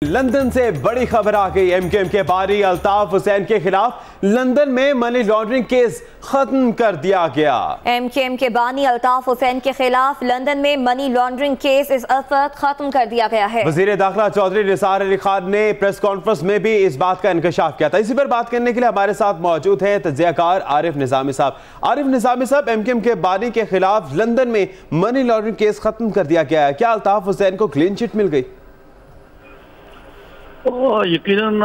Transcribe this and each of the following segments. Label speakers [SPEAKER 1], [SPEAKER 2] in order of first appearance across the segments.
[SPEAKER 1] London से बड़ी खबर आ गई। एमकेएम के बारी अल्ताफ हुसैन के खिलाफ लंदन में मनी लॉन्ड्रिंग केस खत्म कर दिया गया।
[SPEAKER 2] एमकेएम के बानी अल्ताफ हुसैन के खिलाफ लंदन में मनी लॉन्ड्रिंग केस इस वक्त खत्म कर दिया गया है।
[SPEAKER 1] वजीर दाखिला चौधरी निसार अली खान ने प्रेस कॉन्फ्रेंस में भी इस बात का इंकशाफ किया था। इसी पर बात करने के लिए हमारे साथ मौजूद हैं तज्जियाकार आरिफ निजामी साहब। आरिफ निजामी साहब, एमकेएम के बानी के खिलाफ लंदन में मनी लॉन्ड्रिंग केस खत्म कर दिया गया है, क्या अल्ताफ हुसैन को क्लीन चिट मिल गई?
[SPEAKER 3] यकीनन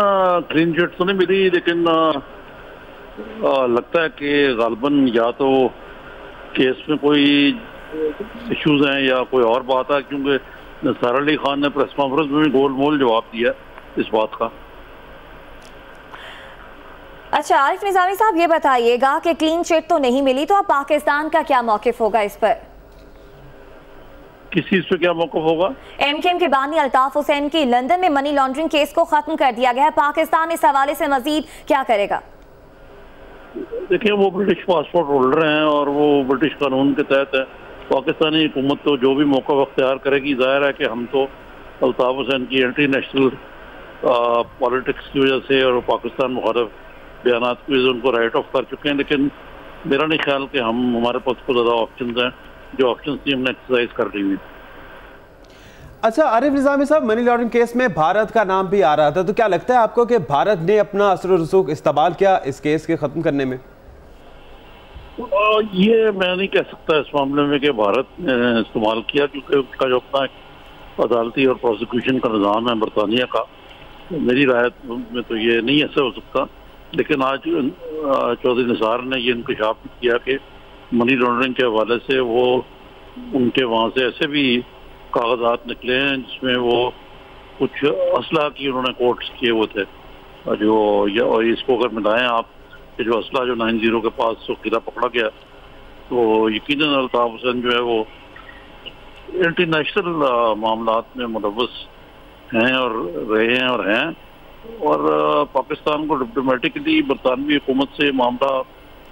[SPEAKER 3] क्लीन चिट तो नहीं मिली, लेकिन लगता है कि गालबन या तो केस में कोई इश्यूज हैं या कोई और बात है, क्योंकि निसार अली खान ने प्रेस कॉन्फ्रेंस में भी गोलमोल जवाब दिया इस बात का।
[SPEAKER 2] अच्छा आरिफ निजामी साहब, ये बताइएगा कि क्लीन चिट तो नहीं मिली, तो अब पाकिस्तान का क्या मौकिफ होगा इस पर?
[SPEAKER 3] किस चीज पे क्या मौक़िफ़ होगा?
[SPEAKER 2] एमकेएम के बानी अल्ताफ हुसैन की लंदन में मनी लॉन्ड्रिंग केस को खत्म कर दिया गया है, पाकिस्तान इस हवाले से मजीद क्या करेगा?
[SPEAKER 3] देखिए, वो ब्रिटिश पासपोर्ट होल्डर हैं और वो ब्रिटिश कानून के तहत है। पाकिस्तानी हुकूमत तो जो भी मौका अख्तियार करेगी, जाहिर है कि हम तो अल्ताफ हुसैन की एंटी नेशनल पॉलिटिक्स की वजह से और पाकिस्तान मुखालिफ बयान की वजह से उनको राइट ऑफ कर चुके हैं, लेकिन मेरा नहीं ख्याल कि हमारे पास को ज़्यादा ऑप्शन हैं। जो ऑप्शन थी हमने एक्सरसाइज कर ली हुई।
[SPEAKER 1] अच्छा आरिफ निजामी साहब, मनी लॉन्ड्रिंग केस में भारत का नाम भी आ रहा था, तो क्या लगता है आपको कि भारत ने अपना असर और रसूख इस्तेमाल किया इस केस के खत्म करने में?
[SPEAKER 3] ये मैं नहीं कह सकता इस मामले में कि भारत ने इस्तेमाल किया, क्योंकि उसका जो अपना अदालती और प्रोसिक्यूशन का निज़ाम है बरतानिया का, मेरी राय में तो ये नहीं ऐसा हो सकता। लेकिन आज चौधरी निसार ने ये इंकशाफ किया कि मनी लॉन्ड्रिंग के हवाले से वो उनके वहाँ से ऐसे भी कागजात निकले हैं जिसमें वो कुछ असला की उन्होंने कोट्स किए हुए थे, और इसको अगर मिलाएं आप कि जो असला जो 90 के पास किला पकड़ा गया, तो यकीनन अल्ताफ हुसैन जो है वो इंटरनेशनल मामलात में मुलव्वस हैं और रहे हैं और पाकिस्तान को डिप्लोमेटिकली बरतानवी हुकूमत से मामला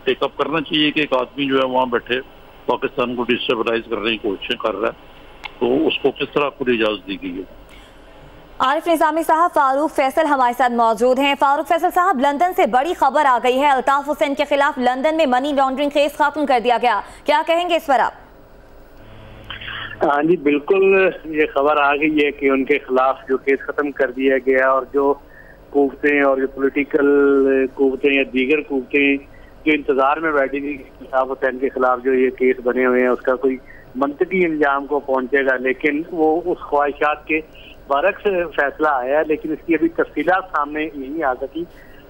[SPEAKER 3] टेकअप करना चाहिए कि एक आदमी जो है वहाँ बैठे पाकिस्तान को डिस्टेबलाइज करने की कोशिश कर रहा है, तो उसको किस तरह खुली इजाजत दी गई है।
[SPEAKER 2] आरिफ निजामी साहब, फारूक फैसल हमारे साथ मौजूद हैं। फारूक फैसल साहब, लंदन से बड़ी खबर आ गई है, अल्ताफ हुसैन के खिलाफ लंदन में मनी लॉन्ड्रिंग केस खत्म कर दिया गया, क्या कहेंगे इस पर आप?
[SPEAKER 4] हाँ जी, बिल्कुल ये खबर आ गई है कि उनके खिलाफ जो केस खत्म कर दिया गया, और जो कुव्वतें और जो पॉलिटिकल कुव्वतें या दीगर कुव्वतें जो इंतजार में बैठी थी अल्ताफ हुसैन के खिलाफ जो ये केस बने हुए हैं उसका कोई मंतकी इल्जाम को पहुंचेगा, लेकिन वो उस ख्वाहिशात के बरक्स फैसला आया, लेकिन इसकी अभी तफसीलात सामने नहीं आ सकी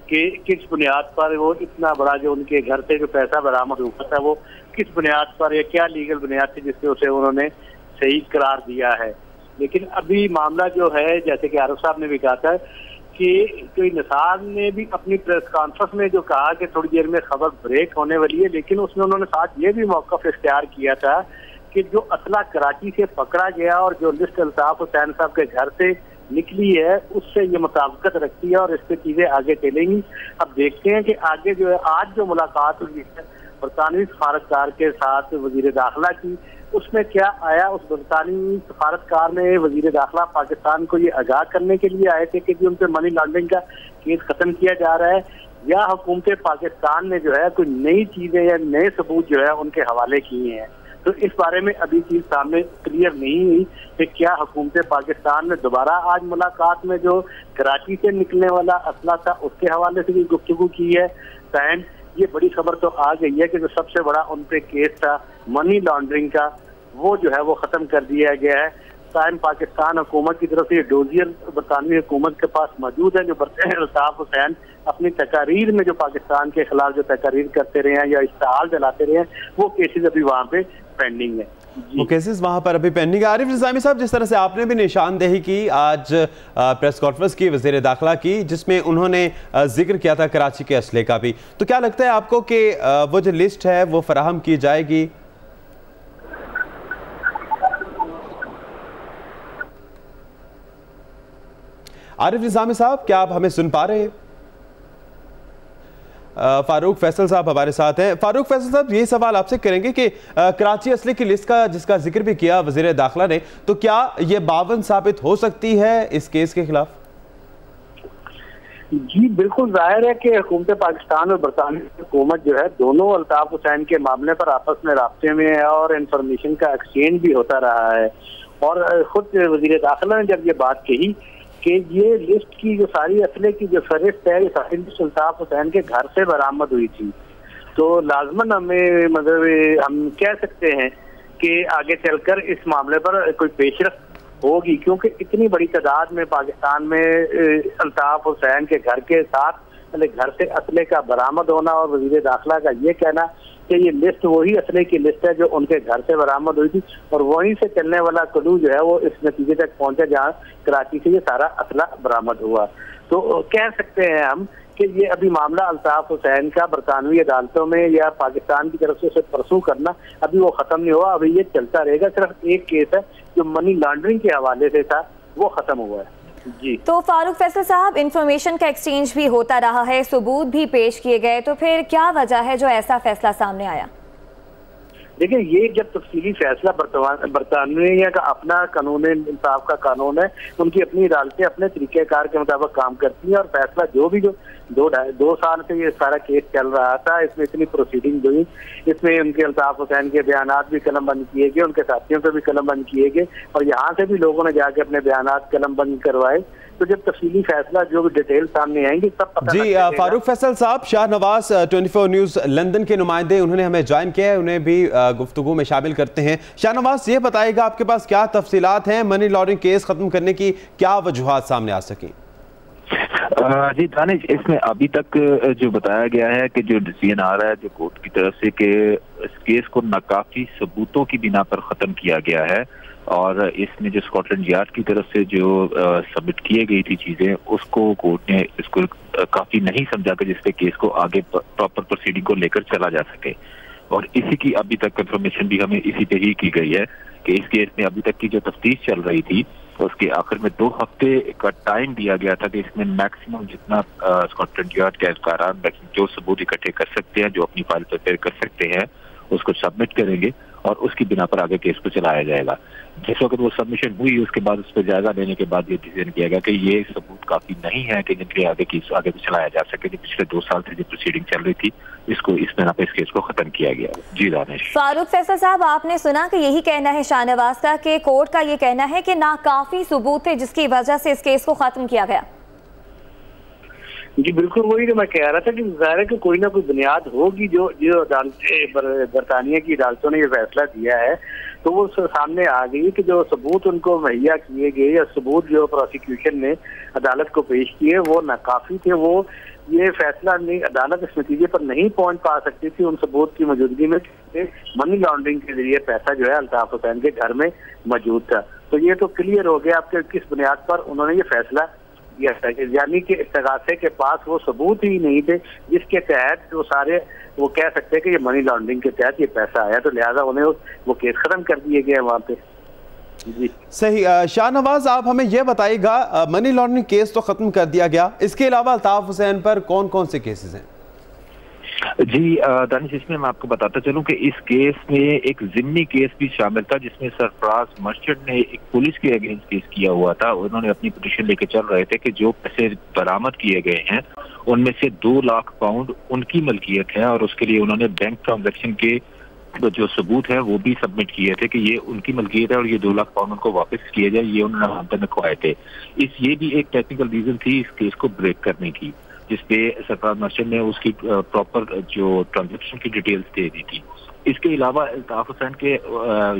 [SPEAKER 4] कि किस बुनियाद पर वो इतना बड़ा जो उनके घर से जो पैसा बरामद हुआ था वो किस बुनियाद पर या क्या लीगल बुनियाद थी जिससे उसे उन्होंने सही करार दिया है। लेकिन अभी मामला जो है, जैसे कि आरिफ साहब ने भी कहा था कि कोई निसार ने भी अपनी प्रेस कॉन्फ्रेंस में जो कहा कि थोड़ी देर में खबर ब्रेक होने वाली है, लेकिन उसमें उन्होंने साथ ये भी मौक़िफ़ इख्तियार किया था कि जो असला कराची से पकड़ा गया और जो लिस्ट अल्ताफ हुसैन साहब के घर से निकली है उससे ये मुताबिकत रखती है और इस पर चीज़ें आगे चलेंगी। अब देखते हैं कि आगे जो है, आज जो मुलाकात हुई है बरतानवी सफारतकार के साथ वजीर दाखिला की, उसमें क्या आया? उस बरतानवी सफारतकार ने वजीर दाखिला पाकिस्तान को ये आगाह करने के लिए आए थे कि उनसे मनी लॉन्ड्रिंग का केस खत्म किया जा रहा है, या हुकूमत पाकिस्तान ने जो है कोई नई चीजें या नए सबूत जो है उनके हवाले किए हैं? तो इस बारे में अभी चीज सामने क्लियर नहीं हुई कि क्या हुकूमत पाकिस्तान ने दोबारा आज मुलाकात में जो कराची से निकलने वाला असला था उसके हवाले से भी गुफ्तगू की है। सैन, ये बड़ी खबर तो आ गई है कि जो सबसे बड़ा उन पे केस था मनी लॉन्ड्रिंग का, वो जो है वो खत्म कर दिया गया है। टाइम पाकिस्तान हुकूमत की तरफ से डोजियर बरतानवी हुकूमत के पास मौजूद है, जो अल्ताफ हुसैन अपनी तकारीर में जो पाकिस्तान के खिलाफ जो तकारीर करते रहे हैं या इश्तहार जलाते रहे हैं, वो केसेस अभी वहाँ पे पेंडिंग है।
[SPEAKER 1] वो केसेस वहां पर अभी पेंडिंग है। आरिफ निजामी साहब, जिस तरह से आपने भी निशानदेही की आज प्रेस कॉन्फ्रेंस की वज़ीर दाखिला की, जिसमें उन्होंने जिक्र किया था कराची के असले का भी, तो क्या लगता है आपको कि वो जो लिस्ट है वो फराहम की जाएगी? आरिफ निजामी साहब, क्या आप हमें सुन पा रहे हैं? फारूक फैसल साहब हमारे साथ हैं। फारूक फैसल साहब, ये सवाल आपसे करेंगे कि कराची असले की लिस्ट का जिसका जिक्र भी किया वज़ीर दाखिला ने, तो क्या ये 52 साबित हो सकती है इस केस के खिलाफ?
[SPEAKER 4] जी बिल्कुल जाहिर है कि हुकूमत पाकिस्तान और बरतानिया हुकूमत जो है दोनों अल्ताफ हुसैन के मामले पर आपस में राब्ते में है और इंफॉर्मेशन का एक्सचेंज भी होता रहा है। और खुद वजीर दाखिला ने जब ये बात कही कि ये लिस्ट की जो सारी असले की जो फहरिस्त है, ये सारी लिस्ट अल्ताफ हुसैन के घर से बरामद हुई थी, तो लाजमन हमें मतलब हम कह सकते हैं कि आगे चलकर इस मामले पर कोई पेशरफ होगी, क्योंकि इतनी बड़ी तादाद में पाकिस्तान में अल्ताफ हुसैन के घर के साथ घर से असले का बरामद होना और वजीर दाखिला का ये कहना कि ये लिस्ट वही असले की लिस्ट है जो उनके घर से बरामद हुई थी और वहीं से चलने वाला क्लू जो है वो इस नतीजे तक पहुंचा जहाँ कराची से ये सारा असला बरामद हुआ। तो कह सकते हैं हम कि ये अभी मामला अल्ताफ हुसैन का बरतानवी अदालतों में या पाकिस्तान की तरफ से उसे परसू करना अभी वो खत्म नहीं हुआ, अभी ये चलता रहेगा। सिर्फ एक केस है जो मनी लॉन्ड्रिंग के हवाले से था, वो खत्म हुआ है। जी
[SPEAKER 2] तो फारूक फैसल साहब, इंफॉर्मेशन का एक्सचेंज भी होता रहा है, सबूत भी पेश किए गए, तो फिर क्या वजह है जो ऐसा फैसला सामने आया?
[SPEAKER 4] देखिए, ये जब तफसीली फैसला बरतानिया का अपना कानून इंसाफ का कानून है, उनकी अपनी अदालतें अपने तरीक़ेकार के मुताबिक काम करती हैं और फैसला जो दो साल से ये सारा केस चल रहा था, इसमें इतनी प्रोसीडिंग हुई, इसमें उनके अल्ताफ हुसैन के बयानात भी कलमबंद किए गए, उनके साथियों पे भी कलमबंद किए गए और यहाँ से भी लोगों ने जाके अपने बयानात कलमबंद करवाए। तो जब तफसीली फैसला जो भी डिटेल सामने आएंगी तब पता
[SPEAKER 1] जी फारूक फैसल साहब, शाहनवाज 24 न्यूज़ लंदन के नुमाइंदे उन्होंने हमें ज्वाइन किया है, उन्हें भी गुफ्तगू में शामिल करते हैं। शाहनवाज, ये बताएगा आपके पास क्या तफसीलात हैं, मनी लॉन्ड्रिंग केस खत्म करने की क्या वजूहात सामने आ सकी?
[SPEAKER 5] जी दानिश, इसमें अभी तक जो बताया गया है कि जो डिसीजन आ रहा है जो कोर्ट की तरफ से कि इस केस को नाकाफी सबूतों की बिना पर खत्म किया गया है और इसमें जो स्कॉटलैंड यार्ड की तरफ से जो सबमिट किए गई थी चीजें, उसको कोर्ट ने इसको काफी नहीं समझा कि जिससे केस को आगे प्रॉपर प्रोसीडिंग को लेकर चला जा सके। और इसी की अभी तक कंफर्मेशन भी हमें इसी पे ही की गई है कि इस केस में अभी तक की जो तफ्तीश चल रही थी उसके आखिर में 2 हफ्ते का टाइम दिया गया था कि इसमें मैक्सिमम जितना स्कॉटलैंड यार्ड के एहलकारान जो सबूत इकट्ठे कर सकते हैं, जो अपनी फाइल प्रिपेयर कर सकते हैं, उसको सबमिट करेंगे और उसकी बिना पर आगे केस को चलाया जाएगा। जिस वक्त वो सबमिशन हुई उसके बाद उस पर जायजा लेने के बाद ये डिसीजन किया गया कि ये सबूत काफी नहीं है कि जिनके आगे केस आगे भी चलाया जा सके। जो पिछले 2 साल से जो प्रोसीडिंग चल रही थी, इसको इस बिना पे इस केस को खत्म किया गया। जी दानिश।
[SPEAKER 2] फारूक फैसल साहब, आपने सुना कि यही कहना है शाहनवाज का कि कोर्ट का ये कहना है कि नाकाफी सबूत थे जिसकी वजह से इस केस को खत्म किया गया?
[SPEAKER 4] जी बिल्कुल वही तो मैं कह रहा था कि जाहिर है कि कोई ना कोई बुनियाद होगी जो अदालतें बरतानिया की अदालतों ने ये फैसला दिया है, तो वो सामने आ गई कि जो सबूत उनको मुहैया किए गए या सबूत जो प्रोसिक्यूशन ने अदालत को पेश किए वो नाकाफी थे। वो ये फैसला नहीं, अदालत इस नतीजे पर नहीं पहुंच पा सकती थी उन सबूत की मौजूदगी में मनी लॉन्ड्रिंग के जरिए पैसा जो है अल्ताफ हुसैन के घर में मौजूद था। तो ये तो क्लियर हो गया आपके किस बुनियाद पर उन्होंने ये फैसला, यानी कि इस्तिगासे के पास वो सबूत ही नहीं थे जिसके तहत वो कह सकते हैं कि ये मनी लॉन्ड्रिंग के तहत ये पैसा आया, तो लिहाजा उन्हें वो केस खत्म कर दिए गए वहाँ पे। जी
[SPEAKER 1] सही। शाहनवाज, आप हमें यह बताइएगा, मनी लॉन्ड्रिंग केस तो खत्म कर दिया गया, इसके अलावा अल्ताफ हुसैन पर कौन कौन से केसेस हैं?
[SPEAKER 5] जी दानिश, इसमें मैं आपको बताता चलूं कि इस केस में एक जिम्नी केस भी शामिल था जिसमें सरफराज मर्चेंट ने एक पुलिस के अगेंस्ट केस किया हुआ था। उन्होंने अपनी पिटीशन लेके चल रहे थे कि जो पैसे बरामद किए गए हैं उनमें से 2 लाख पाउंड उनकी मलकियत है और उसके लिए उन्होंने बैंक ट्रांजैक्शन के जो सबूत है वो भी सबमिट किए थे कि ये उनकी मलकियत है और ये 2 लाख पाउंड उनको वापस किए जाए, ये उन्होंने आमदन रखवाए थे। ये भी एक टेक्निकल रीजन थी इस केस को ब्रेक करने की, जिसपे सरफराज मर्चेंट ने उसकी प्रॉपर जो ट्रांजैक्शन की डिटेल्स दे दी थी। इसके अलावा अल्ताफ हुसैन के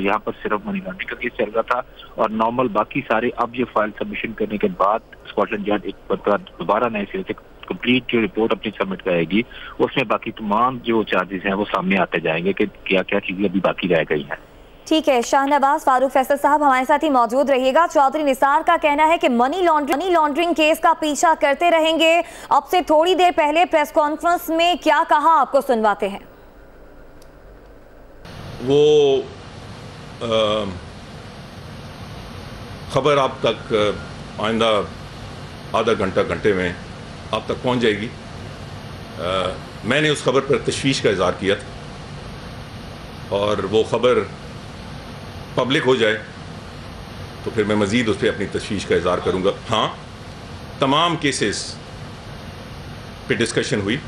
[SPEAKER 5] यहाँ पर सिर्फ मनी लॉन्ड्रिंग का केस चल रहा था और नॉर्मल बाकी सारे अब ये फाइल सबमिशन करने के बाद स्कॉटलैंड यार्ड एक बार दोबारा नए सिरे से कंप्लीट जो रिपोर्ट अपनी सबमिट करेगी, उसमें बाकी तमाम जो चार्जेस हैं वो सामने आते जाएंगे कि क्या क्या चीजें अभी बाकी रह गई हैं।
[SPEAKER 2] ठीक है शाहनवाज, फारूक फैसल साहब हमारे साथ ही मौजूद रहिएगा। चौधरी निसार का कहना है कि मनी लॉन्ड्रिंग केस का पीछा करते रहेंगे। अब से थोड़ी देर पहले प्रेस कॉन्फ्रेंस में क्या कहा, आपको सुनवाते हैं।
[SPEAKER 6] वो खबर आप तक आइंदा आधा घंटे में आप तक पहुंच जाएगी। मैंने उस खबर पर तशवीश का इज़हार किया था और वो खबर पब्लिक हो जाए तो फिर मैं मज़ीद उस पर अपनी तशवीश का इज़हार करूँगा। हाँ, तमाम केसेस पे डिस्कशन हुई।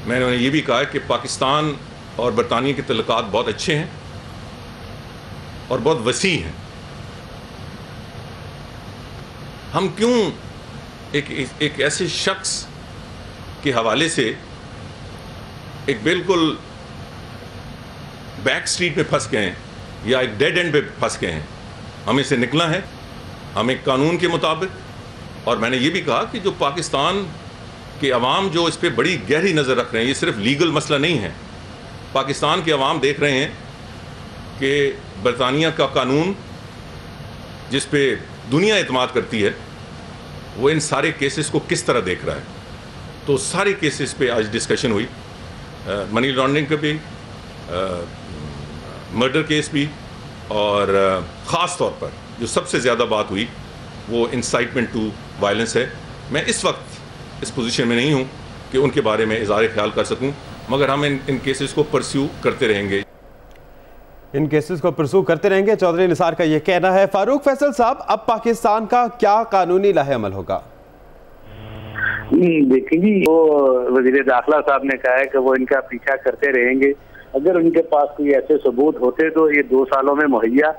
[SPEAKER 6] मैंने उन्हें ये भी कहा कि पाकिस्तान और बरतानिया के तल्लुकात बहुत अच्छे हैं और बहुत वसी हैं। हम क्यों एक ऐसे शख्स के हवाले से एक बिल्कुल बैक स्ट्रीट पे फंस गए हैं या एक डेड एंड पे फंस गए हैं। हमें से निकलना है, हमें कानून के मुताबिक। और मैंने ये भी कहा कि जो पाकिस्तान के अवाम जो इस पर बड़ी गहरी नज़र रख रहे हैं, ये सिर्फ लीगल मसला नहीं है। पाकिस्तान के अवाम देख रहे हैं कि बरतानिया का कानून जिस पे दुनिया एतमाद करती है वो इन सारे केसेस को किस तरह देख रहा है। तो सारे केसेस पे आज डिस्कशन हुई, मनी लॉन्ड्रिंग का भी, मर्डर केस भी, और ख़ास तौर पर जो सबसे ज़्यादा बात हुई वो इंसाइटमेंट टू वायलेंस है। मैं इस वक्त इस पोजीशन में नहीं हूँ कि उनके बारे में इज़हार ख्याल कर सकूँ, मगर हम इन केसेस को परस्यू करते रहेंगे।
[SPEAKER 1] इन केसेस को परस्यू करते रहेंगे, चौधरी निसार का ये कहना है। फारूक फैसल साहब, अब पाकिस्तान का क्या कानूनी लाहे-अमल होगा?
[SPEAKER 4] देखिए जी, वो वजीर दाखिला साहब ने कहा है कि वो इनका पीछा करते रहेंगे। अगर उनके पास कोई ऐसे सबूत होते तो ये 2 सालों में मुहैया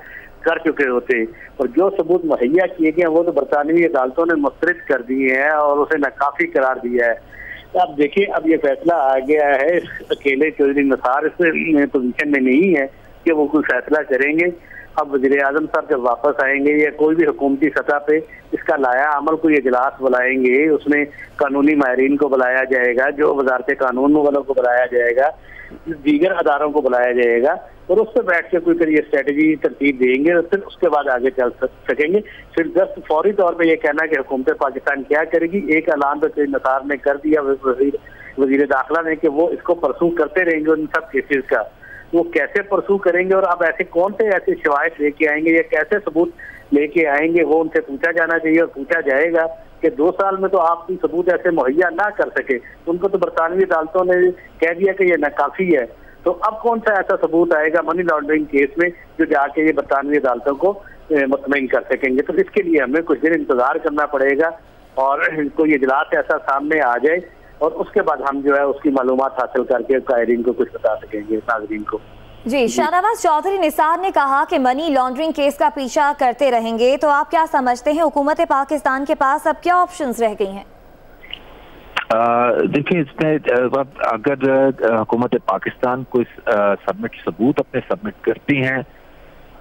[SPEAKER 4] कर चुके होते, और जो सबूत मुहैया किए गए वो तो बरतानवी अदालतों ने मुस्तरद कर दिए हैं और उसे नाकाफी करार दिया है। अब देखिए, अब ये फैसला आ गया है, अकेले चौधरी निसार इस पोजीशन में नहीं है कि वो कोई फैसला करेंगे। अब वज़ीर आज़म साहब जब वापस आएंगे या कोई भी हुकूमती सतह पे इसका लाया अमल कोई इजलास बुलाएंगे, उसमें कानूनी माहिरीन को बुलाया जाएगा, जो वजारत कानून वालों को बुलाया जाएगा, दीगर अदारों को बुलाया जाएगा, और उससे बैठ के कोई ये स्ट्रेटजी तरतीब देंगे और फिर उसके बाद आगे चल सकेंगे। फिर जस्ट फौरी तौर पे ये कहना कि हुकूमत पाकिस्तान क्या करेगी, एक ऐलान तो निसार ने कर दिया वजीर दाखिला ने कि वो इसको परसू करते रहेंगे उन सब केसेस का। वो कैसे परसू करेंगे और अब ऐसे कौन से ऐसे शवाहिद लेके आएंगे या कैसे सबूत लेके आएंगे, वो उनसे पूछा जाना चाहिए और पूछा जाएगा कि 2 साल में तो आप सबूत ऐसे मुहैया ना कर सके। उनको तो बरतानवी अदालतों ने कह दिया कि ये नाकाफी है, तो अब कौन सा ऐसा सबूत आएगा मनी लॉन्ड्रिंग केस में जो जाके ये बरतानवी अदालतों को मुतमईन कर सकेंगे। तो इसके लिए हमें कुछ दिन इंतजार करना पड़ेगा और कोई इजलास ऐसा सामने आ जाए और उसके बाद हम जो है उसकी मालूमात हासिल करके कायरीन को कुछ बता सकेंगे, नाज़रीन को।
[SPEAKER 2] जी, शाहनवाज चौधरी निसार ने कहा कि मनी लॉन्ड्रिंग केस का पीछा करते रहेंगे, तो आप क्या समझते हैं हुकूमत पाकिस्तान के पास अब क्या ऑप्शंस रह गई हैं?
[SPEAKER 5] देखिए, इसमें अगर हुकूमत पाकिस्तान को सबूत अपने सबमिट करती हैं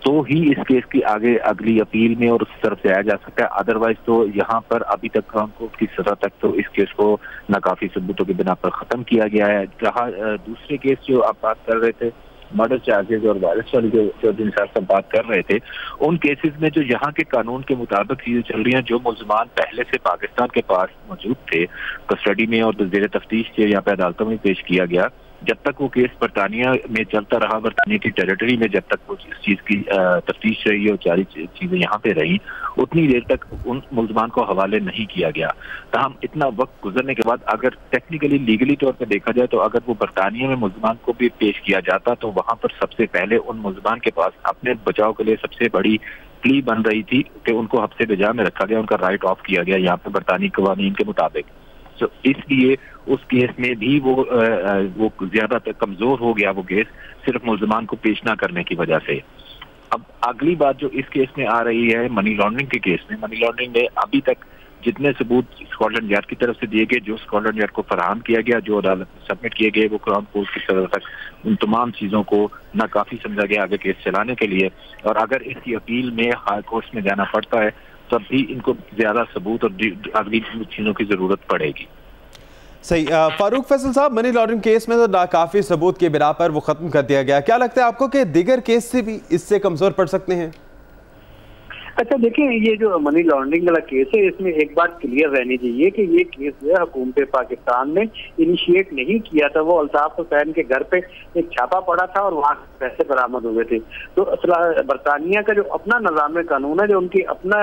[SPEAKER 5] तो ही इस केस की आगे अगली अपील में और उस तरफ से आया जा सकता है। अदरवाइज तो यहाँ पर अभी तक क्राउन कोर्ट की सतह तक तो इस केस को नाकाफी सबूतों की बिना पर खत्म किया गया है। जहाँ दूसरे केस जो आप बात कर रहे थे, मर्डर चार्जेस और वायलेंस वाली जो चौधरी निसार साहब बात कर रहे थे, उन केसेस में जो यहाँ के कानून के मुताबिक चीजें चल रही हैं, जो मुल्ज़मान पहले से पाकिस्तान के पास मौजूद थे, कस्टडी में और जेर तफ्तीश थे, यहाँ पे अदालतों में पेश किया गया, जब तक वो केस बरतानिया में चलता रहा, बरतानिया की टेरिटरी में जब तक वो इस चीज की तफ्तीश रही और सारी चीजें यहाँ पे रही, उतनी देर तक उन मुल्ज़मान को हवाले नहीं किया गया। तमाम इतना वक्त गुजरने के बाद अगर टेक्निकली लीगली तौर पर देखा जाए तो अगर वो बरतानिया में मुल्ज़मान को भी पेश किया जाता तो वहाँ पर सबसे पहले उन मुल्ज़मान के पास अपने बचाव के लिए सबसे बड़ी प्ली बन रही थी कि उनको हफ्ते बेजा में रखा गया, उनका राइट ऑफ किया गया यहाँ पे बरतानी कवानीन के मुताबिक। तो इसलिए उस केस में भी वो ज्यादा कमजोर हो गया वो केस, सिर्फ मुल्ज़मान को पेश ना करने की वजह से। अब अगली बात जो इस केस में आ रही है मनी लॉन्ड्रिंग के केस में, मनी लॉन्ड्रिंग में अभी तक जितने सबूत स्कॉटलैंड यार्ड की तरफ से दिए गए, जो स्कॉटलैंड यार्ड को फराहम किया गया, जो अदालत में सबमिट किए गए, वो क्राउन कोर्ट की तरफ तक उन तमाम चीज़ों को नाकाफी समझा गया आगे केस चलाने के लिए। और अगर इसकी अपील में हाई कोर्ट में जाना पड़ता है तब भी इनको ज्यादा सबूत और अगली चीज़ों की जरूरत पड़ेगी।
[SPEAKER 1] सही। फारूक फैसल साहब, मनी लॉन्ड्रिंग केस में तो नाकाफी सबूत के बिना पर वो खत्म कर दिया गया, क्या लगता है आपको कि दीगर केस से भी इससे कमजोर पड़ सकते हैं?
[SPEAKER 4] अच्छा देखिए, ये जो मनी लॉन्ड्रिंग वाला केस है, इसमें एक बात क्लियर रहनी चाहिए कि ये केस जो है हुकूमत पाकिस्तान ने इनिशिएट नहीं किया था। वो अल्ताफ हुसैन के घर पे एक छापा पड़ा था और वहाँ पैसे बरामद हुए थे। तो बरतानिया का जो अपना निज़ाम कानून है, जो उनकी अपना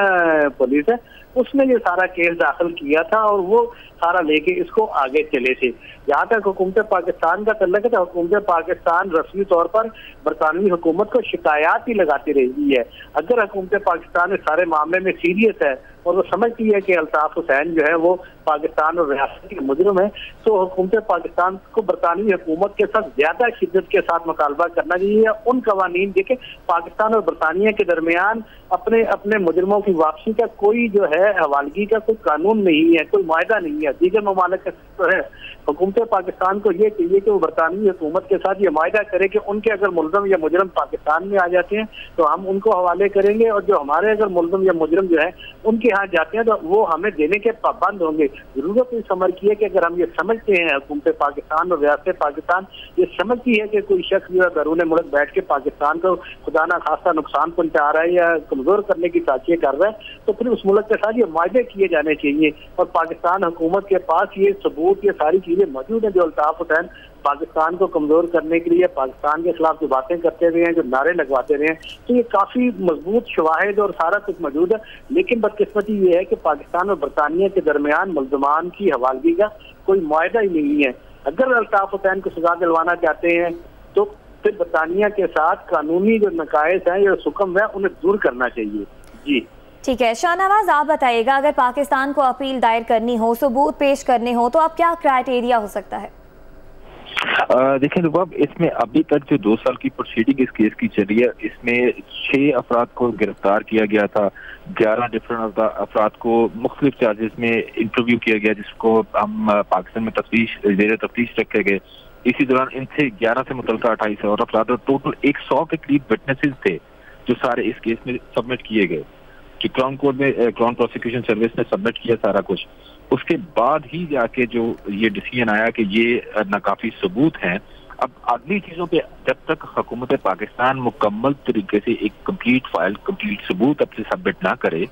[SPEAKER 4] पुलिस है, उसने ये सारा केस दाखिल किया था और वो सारा लेके इसको आगे चले थे। जहाँ तक हुकूमत पाकिस्तान का तल्लुक है, हुकूमत पाकिस्तान रस्मी तौर पर बरतानवी हुकूमत को शिकायत ही लगाती रही है। अगर हुकूमत पाकिस्तान इस सारे मामले में सीरियस है और वो समझती है कि अल्ताफ हुसैन जो है वो पाकिस्तान और रियासत के मुजरिम है, तो हुकूमत पाकिस्तान को बरतानवी हुकूमत के साथ ज्यादा शिद्दत के साथ मुतालबा करना चाहिए। उन कवानीन देखे पाकिस्तान और बरतानिया के दरमियान अपने अपने मुजरिमों की वापसी का कोई जो है हवालगी का कोई कानून नहीं है, कोई मायदा नहीं है। दीगर ममालिक का तो है, हुकूमत पाकिस्तान को ये चाहिए कि वो बरतानवी हुकूमत के साथ ये मायदा करे कि उनके अगर मुलजम या मुजरिम पाकिस्तान में आ जाते हैं तो हम उनको हवाले करेंगे, और जो हमारे अगर मुलजम या मुजरिम जो है उनके यहाँ जाते हैं तो वो हमें देने के पाबंद होंगे। जरूरत इस अमर की है कि अगर हम ये समझते हैं, हुकूमत पाकिस्तान और रियासत पाकिस्तान ये समझती है कि कोई शख्स जो है बैरून मुल्क बैठ के पाकिस्तान को खुदा ना खासा नुकसान पहुंचा रहा है या कमजोर करने की साजिशें कर रहा है, तो फिर उस मुल्क के साथ ये मायदे किए जाने चाहिए। और पाकिस्तान हुकूमत के पास ये सबूत, ये सारी चीजें मौजूद है जो अल्ताफ हुसैन पाकिस्तान को कमजोर करने के लिए पाकिस्तान के खिलाफ जो बातें करते रहे हैं, जो नारे लगवाते रहे हैं, तो ये काफी मजबूत शवाहिद और सारा कुछ मौजूद है। लेकिन बदकिस्मती ये है कि पाकिस्तान और बरतानिया के दरमियान मुल्जमान की हवालगी का कोई मुआहदा ही नहीं है। अगर अल्ताफ हुसैन को सजा दिलवाना चाहते हैं तो फिर बरतानिया के साथ कानूनी जो नकायस हैं या हुक्म है उन्हें दूर करना चाहिए। जी
[SPEAKER 2] ठीक है, शाहनवाज आप बताइएगा, अगर पाकिस्तान को अपील दायर करनी हो, सबूत पेश करने हो, तो अब क्या क्राइटेरिया हो सकता है?
[SPEAKER 5] देखिए रुबाब, इसमें अभी तक जो 2 साल की प्रोसीडिंग इस केस की चली है, इसमें 6 अफराद को गिरफ्तार किया गया था, 11 डिफरेंट अफराद को मुख्तलिफ चार्जेस में इंटरव्यू किया गया, जिसको हम पाकिस्तान में जेर तफ्तीश रखे गए। इसी दौरान इनसे 11 से मुतल्लिका 28 और अफराद और टोटल 100 के करीब विटनेसेस थे जो सारे इस केस में सबमिट किए गए, कि क्राउन कोर्ट में क्राउन प्रोसिक्यूशन सर्विस ने सबमिट किया सारा कुछ। उसके बाद ही जाके जो ये डिसीजन आया कि ये नाकाफी सबूत हैं। अब अगली चीजों पे जब तक हुकूमत पाकिस्तान मुकम्मल तरीके से एक कंप्लीट फाइल, कंप्लीट सबूत अब से सबमिट ना करे,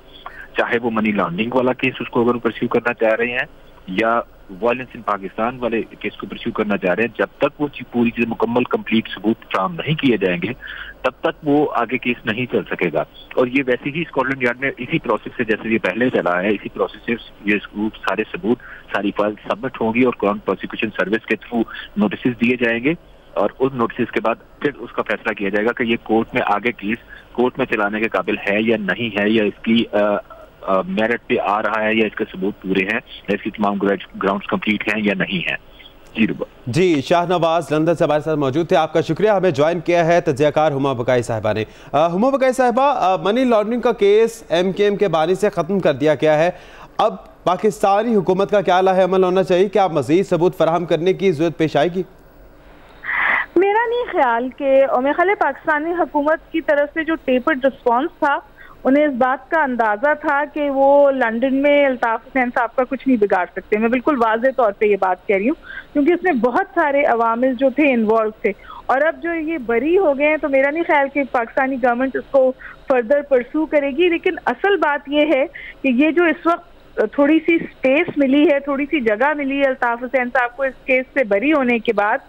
[SPEAKER 5] चाहे वो मनी लॉन्ड्रिंग वाला केस उसको अगर परस्यू करना चाह रहे हैं या वायलेंस इन पाकिस्तान वाले केस को परस्यू करना चाह रहे हैं, जब तक वो पूरी चीज मुकम्मल कंप्लीट सबूत फ्राहम नहीं किए जाएंगे तब तक वो आगे केस नहीं चल सकेगा। और ये वैसे ही स्कॉटलैंड यार्ड में इसी प्रोसेस से, जैसे ये पहले चला है, इसी प्रोसेस से ये सारे सबूत, सारी फाइल सबमिट होंगी और क्राउन प्रोसिक्यूशन सर्विस के थ्रू नोटिस दिए जाएंगे, और उस नोटिस के बाद फिर उसका फैसला किया जाएगा कि ये कोर्ट में आगे केस कोर्ट में चलाने के काबिल है या नहीं है, या इसकी मेरिट पे आ रहा है, या इसके सबूत पूरे हैं, या इसकी तमाम ग्राउंड्स कंप्लीट हैं या नहीं है।
[SPEAKER 1] जी, शाहनवाज लंदन से हमारे साथ मौजूद थे, आपका शुक्रिया। हमें ज्वाइन किया है तज्जियाकार हुमा बकाई साहिबा ने। हुमा बकाई साहिबा, मनी लॉन्ड्रिंग का केस MKM के बानी से ख़त्म कर दिया गया है, अब पाकिस्तानी हुकूमत का क्या लाहे अमल होना चाहिए? क्या मज़ीद सबूत फराहम करने की जरूरत पेश आएगी?
[SPEAKER 7] मेरा नहीं ख्याल कि, और मेरे ख्याल पाकिस्तानी हुकूमत की तरफ से जो टेपर्ड रिस्पॉन्स था, उन्हें इस बात का अंदाजा था कि वो लंदन में अल्ताफ हुसैन साहब का कुछ नहीं बिगाड़ सकते। मैं बिल्कुल वाज़ेह तौर पे ये बात कह रही हूँ, क्योंकि इसमें बहुत सारे अवामिल जो थे इन्वॉल्व थे, और अब जो ये बरी हो गए हैं तो मेरा नहीं ख्याल कि पाकिस्तानी गवर्नमेंट इसको फर्दर परस्यू करेगी। लेकिन असल बात ये है कि ये जो इस वक्त थोड़ी सी स्पेस मिली है, थोड़ी सी जगह मिली है अल्ताफ हुसैन साहब को इस केस से बरी होने के बाद,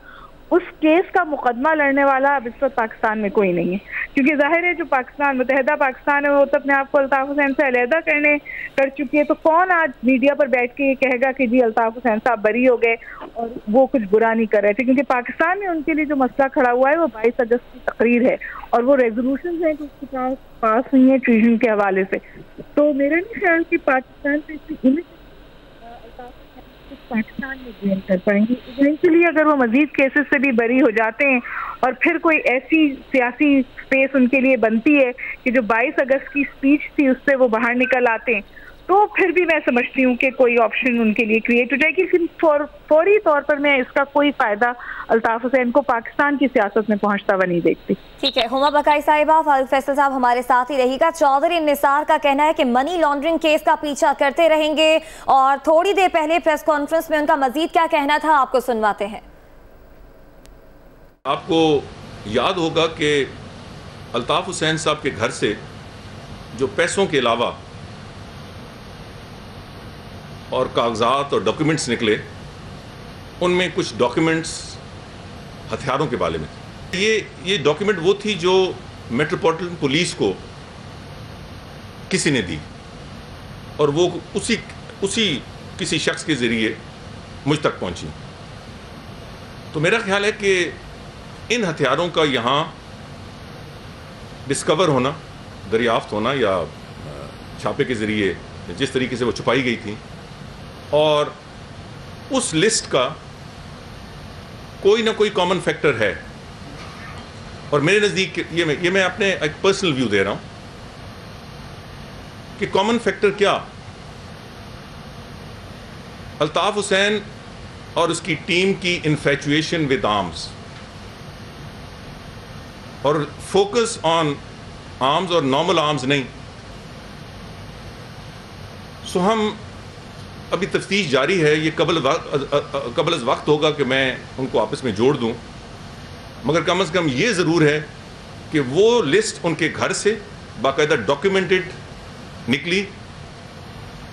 [SPEAKER 7] उस केस का मुकदमा लड़ने वाला अब इस वक्त पाकिस्तान में कोई नहीं है, क्योंकि जाहिर है जो पाकिस्तान, मुत्तहिदा पाकिस्तान है, वो तो अपने आप को अल्ताफ हुसैन से अलहदा कर चुकी है। तो कौन आज मीडिया पर बैठ के ये कहेगा कि जी अल्ताफ हुसैन साहब बरी हो गए और वो कुछ बुरा नहीं कर रहे थे? क्योंकि पाकिस्तान में उनके लिए जो मसला खड़ा हुआ है वो 22 अगस्त की तकरीर है, और वो रेजोल्यूशन है कि उसके पास हुई है ट्रीजन के हवाले से। तो मेरा नहीं ख्याल कि पाकिस्तान से पाकिस्तान में गेन कर पाएंगे। इवेंचुअली अगर वो मजीद केसेस से भी बरी हो जाते हैं और फिर कोई ऐसी सियासी स्पेस उनके लिए बनती है कि जो 22 अगस्त की स्पीच थी उससे वो बाहर निकल आते हैं, तो फिर भी मैं समझती हूँ कि कोई ऑप्शन उनके लिए क्रिएट हो जाएगी। लेकिन फौरी तौर पर मैं इसका कोई फायदा अल्ताफ हुसैन को पाकिस्तान की सियासत में पहुंचता हुआ नहीं देखती।
[SPEAKER 2] ठीक है, हुमा बकाई साहिबा, फारूक फैसल साहब हमारे साथ ही रहेगा। चौधरी निसार का कहना है कि मनी लॉन्ड्रिंग केस का पीछा करते रहेंगे, और थोड़ी देर पहले प्रेस कॉन्फ्रेंस में उनका मजीद क्या कहना था आपको सुनवाते हैं।
[SPEAKER 6] आपको याद होगा कि अल्ताफ हुसैन साहब के घर से जो पैसों के अलावा और कागजात और डॉक्यूमेंट्स निकले, उनमें कुछ डॉक्यूमेंट्स हथियारों के बारे में। ये डॉक्यूमेंट वो थी जो मेट्रोपॉलिटन पुलिस को किसी ने दी, और वो उसी किसी शख्स के ज़रिए मुझ तक पहुंची। तो मेरा ख्याल है कि इन हथियारों का यहाँ डिस्कवर होना, दरियाफ्त होना या छापे के ज़रिए जिस तरीके से वो छुपाई गई थी, और उस लिस्ट का कोई ना कोई कॉमन फैक्टर है। और मेरे नज़दीक ये मैं अपने एक पर्सनल व्यू दे रहा हूं कि कॉमन फैक्टर क्या, अल्ताफ हुसैन और उसकी टीम की इन्फैचुएशन विद आर्म्स और फोकस ऑन आर्म्स और नॉर्मल आर्म्स नहीं। सो हम अभी तफ्तीश जारी है, ये कबल वक्त होगा कि मैं उनको आपस में जोड़ दूं, मगर कम से कम ये ज़रूर है कि वो लिस्ट उनके घर से बाकायदा डॉक्यूमेंटेड निकली,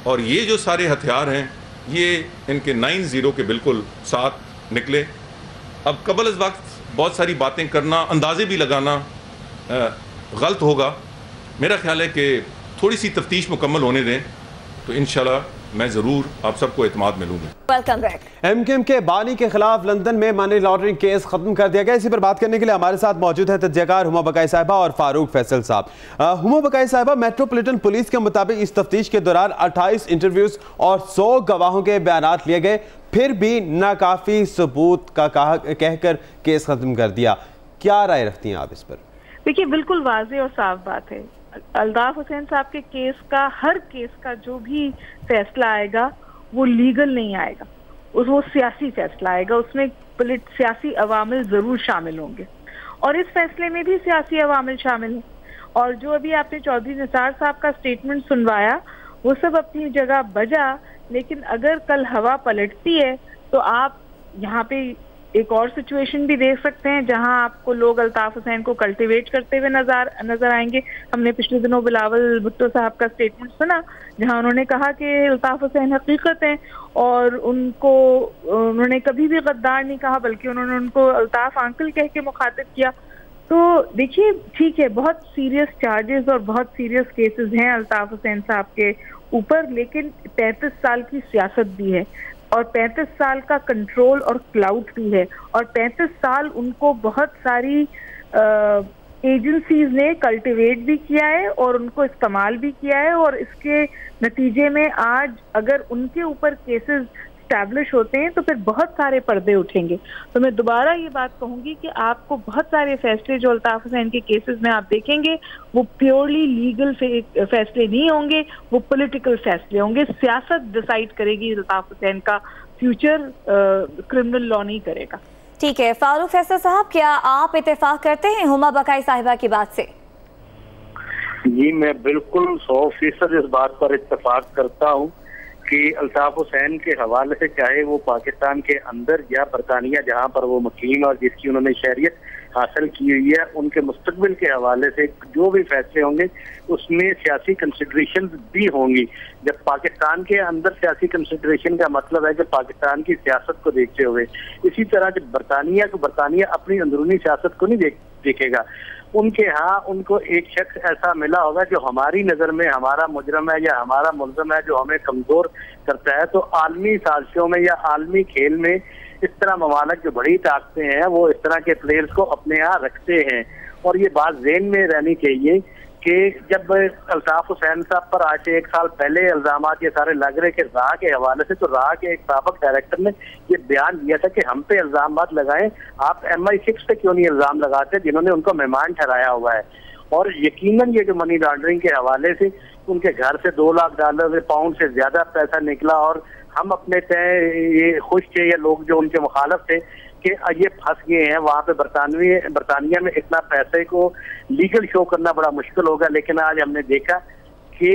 [SPEAKER 6] और ये जो सारे हथियार हैं ये इनके 9-0 के बिल्कुल साथ निकले। अब कबल वक्त बहुत सारी बातें करना, अंदाजे भी लगाना गलत होगा। मेरा ख्याल है कि थोड़ी सी तफ्तीश मुकम्मल होने दें तो इंशाल्लाह मैं जरूर आप सबको एतमाद में लूंगा।
[SPEAKER 2] Welcome back.
[SPEAKER 1] एमकेएम के बानी के खिलाफ लंदन में मनी लॉन्ड्रिंग केस खत्म कर दिया गया। इसी पर बात करने के लिए हमारे साथ मौजूद है तज्ज़ियाकार हुमा बकाई साहिबा और फारूक फैसल साहब। हुमा बकाई साहिबा, मेट्रोपॉलिटन पुलिस के मुताबिक इस तफ्तीश के दौरान 28 इंटरव्यूज और 100 गवाहों के बयान लिए गए, फिर भी नाकाफी सबूत का कहकर केस खत्म कर दिया। क्या राय रखती हैं आप इस पर?
[SPEAKER 7] देखिए, बिल्कुल वाज़ेह और साफ बात है, अल्ताफ हुसैन साहब के केस का, हर केस का जो भी फैसला आएगा वो लीगल नहीं आएगा, वो सियासी फैसला आएगा, उसमें सियासी अवामिल जरूर शामिल होंगे, और इस फैसले में भी सियासी अवामिल शामिल हैं। और जो अभी आपने चौधरी निसार साहब का स्टेटमेंट सुनवाया वो सब अपनी जगह बजा, लेकिन अगर कल हवा पलटती है तो आप यहाँ पे एक और सिचुएशन भी देख सकते हैं जहां आपको लोग अल्ताफ हुसैन को कल्टीवेट करते हुए नजर आएंगे। हमने पिछले दिनों बिलावल भुट्टो साहब का स्टेटमेंट सुना जहां उन्होंने कहा कि अल्ताफ हुसैन हकीकत है, और उन्होंने कभी भी गद्दार नहीं कहा, बल्कि उन्होंने उनको अल्ताफ अंकल कह के मुखातिब किया। तो देखिए, ठीक है, बहुत सीरियस चार्जेस और बहुत सीरियस केसेस हैं अल्ताफ हुसैन साहब के ऊपर, लेकिन 35 साल की सियासत भी है और 35 साल का कंट्रोल और क्लाउड भी है, और 35 साल उनको बहुत सारी एजेंसीज ने कल्टीवेट भी किया है और उनको इस्तेमाल भी किया है, और इसके नतीजे में आज अगर उनके ऊपर केसेस स्टैब्लिश होते हैं तो फिर बहुत सारे पर्दे उठेंगे। तो मैं दोबारा ये बात कहूंगी कि आपको बहुत सारे फैसले जो अल्ताफ हुसैन के केसेस में आप देखेंगे वो प्योरली लीगल फैसले नहीं होंगे, वो पॉलिटिकल फैसले होंगे। सियासत डिसाइड करेगी अल्ताफ हुसैन का फ्यूचर, क्रिमिनल लॉ नहीं करेगा।
[SPEAKER 2] ठीक है, फारूक फैसल साहब, क्या आप इत्तेफाक करते हैं हुमा बकाई साहिबा की बात से?
[SPEAKER 4] जी, मैं बिल्कुल 100% इस बात पर इत्तेफाक करता हूँ कि अल्ताफ हुसैन के हवाले से, चाहे वो पाकिस्तान के अंदर या बरतानिया जहाँ पर वो मुकीम और जिसकी उन्होंने शहरियत हासिल की हुई है, उनके मुस्तकबिल के हवाले से जो भी फैसले होंगे उसमें सियासी कंसिडरेशन भी होंगी। जब पाकिस्तान के अंदर सियासी कंसिडरेशन का मतलब है कि पाकिस्तान की सियासत को देखते हुए, इसी तरह जब बरतानिया अपनी अंदरूनी सियासत को नहीं देखेगा, उनके यहाँ उनको एक शख्स ऐसा मिला होगा जो हमारी नजर में हमारा मुजरम है या हमारा मुलजम है, जो हमें कमजोर करता है। तो आलमी साजिशों में या आलमी खेल में इस तरह ममालिक जो बड़ी ताकतें हैं वो इस तरह के प्लेयर्स को अपने यहाँ रखते हैं, और ये बात ज़हन में रहनी चाहिए कि जब अल्ताफ हुसैन साहब पर आज से 1 साल पहले इल्जामात ये सारे लग रहे कि राह के हवाले से, तो राह के एक साबिक डायरेक्टर ने ये बयान दिया था कि हम पे इल्जामात लगाएं, आप MI6 पे क्यों नहीं इल्जाम लगाते जिन्होंने उनको मेहमान ठहराया हुआ है। और यकीनन ये जो मनी लॉन्ड्रिंग के हवाले से उनके घर से $2 लाख पाउंड से ज्यादा पैसा निकला, और हम अपने तय ये खुश थे, या लोग जो उनके मुखालफ थे कि ये फंस गए हैं वहाँ पे बरतानिया में, इतना पैसे को लीगल शो करना बड़ा मुश्किल होगा। लेकिन आज हमने देखा कि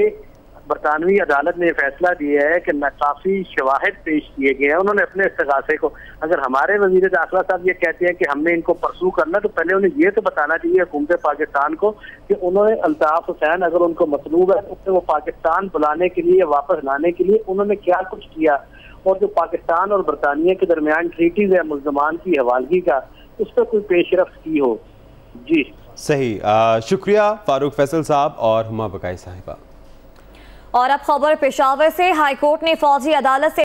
[SPEAKER 4] बरतानवी अदालत ने फैसला दिया है कि काफी शवाहिद पेश किए गए हैं उन्होंने अपने इस्तिगासे को। अगर हमारे वजीर दाखिला साहब ये कहते हैं कि हमने इनको परसू करना, तो पहले उन्हें ये तो बताना चाहिए हुकूमत पाकिस्तान को कि उन्होंने अल्ताफ हुसैन अगर उनको मतलूब है तो वो पाकिस्तान बुलाने के लिए, वापस लाने के लिए उन्होंने क्या कुछ किया, और जो पाकिस्तान और बरतानिया के दरमियान ट्रीटीज है मुल्जमान की हवालगी का, उस पर कोई पेशरफ्त की हो। जी
[SPEAKER 1] सही, शुक्रिया फारूक फैसल साहब और हुमा बकाई साहिबा।
[SPEAKER 2] और अब खबर पेशावर से। हाईकोर्ट ने फौजी अदालत से